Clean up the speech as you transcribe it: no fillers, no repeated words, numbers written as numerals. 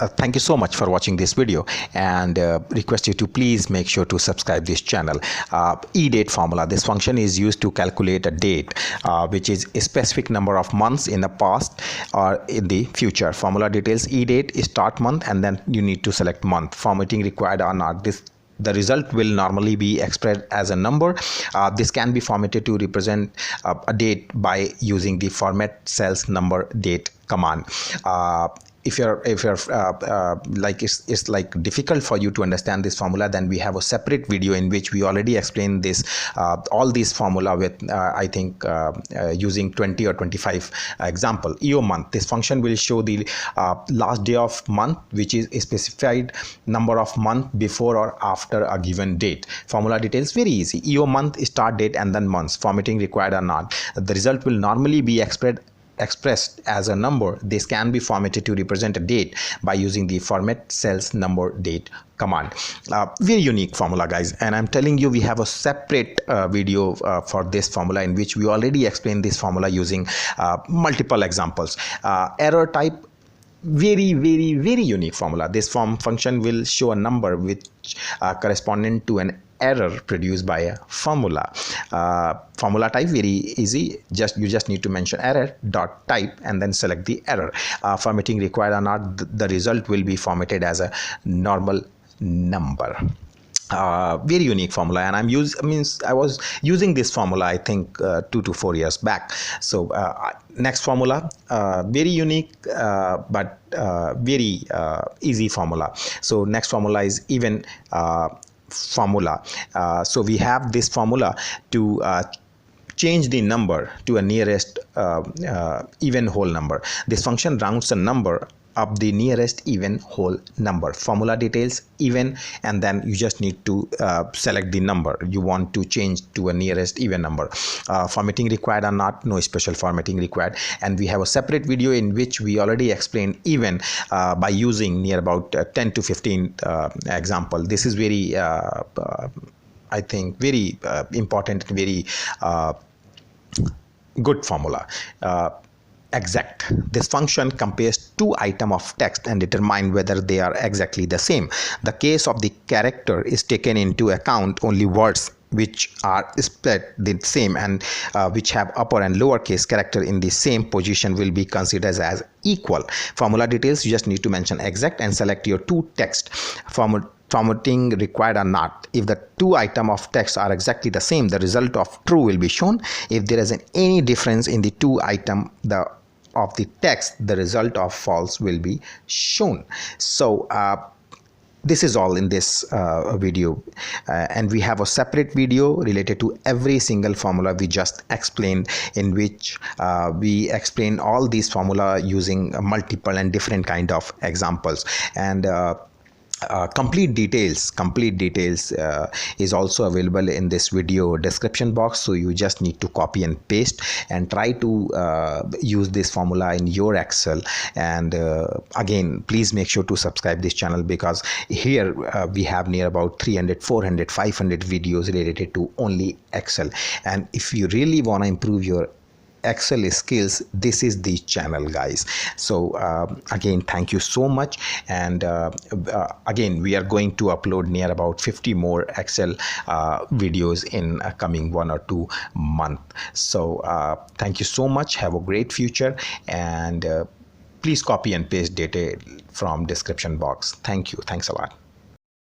Thank you so much for watching this video, and request you to please make sure to subscribe this channel. EDATE formula, this function is used to calculate a date which is a specific number of months in the past or in the future. Formula details: EDATE is start month, and then you need to select month. Formatting required or not. The result will normally be expressed as a number. This can be formatted to represent a date by using the format cells number date command. If you're like it's like difficult for you to understand this formula, then we have a separate video in which we already explain this all these formula with I think using 20 or 25 example. EOMONTH, this function will show the last day of month, which is a specified number of month before or after a given date. Formula details, very easy. EOMONTH, start date, and then months. Formatting required or not. The result will normally be expressed as a number. This can be formatted to represent a date by using the format cells number date command. Very unique formula, guys, and I'm telling you, we have a separate video for this formula in which we already explained this formula using multiple examples. Error type, very unique formula. This function will show a number which corresponding to an error produced by a formula. Formula type, very easy. You just need to mention ERROR.TYPE and then select the error. Formatting required or not, the result will be formatted as a normal number. Very unique formula, and I was using this formula I think 2 to 4 years back. So next formula, very unique but very easy formula. So next formula is even formula. So we have this formula to change the number to a nearest even whole number. This function rounds the number of the nearest even whole number. Formula details, even, and then you just need to select the number you want to change to a nearest even number. Formatting required or not, no special formatting required, and we have a separate video in which we already explained even by using near about 10 to 15 example. This is very I think very important and very good formula. Exact, this function compares two items of text and determine whether they are exactly the same. The case of the character is taken into account only words which are split the same and which have upper and lower case character in the same position will be considered as equal. Formula details, you just need to mention exact and select your two text. Formatting required or not. If the two items of text are exactly the same, the result of true will be shown. If there is any difference in the two items of the text, the result of false will be shown. So this is all in this video, and we have a separate video related to every single formula we just explained, in which we explain all these formula using multiple and different kind of examples. And complete details is also available in this video description box, so you just need to copy and paste and try to use this formula in your Excel. And again, please make sure to subscribe this channel, because here we have near about 300, 400, 500 videos related to only Excel. And if you really want to improve your Excel skills, this is the channel, guys. So again, thank you so much. And again, we are going to upload near about 50 more Excel videos in a coming 1 or 2 months. So thank you so much. Have a great future, and please copy and paste data from description box. Thank you. Thanks a lot.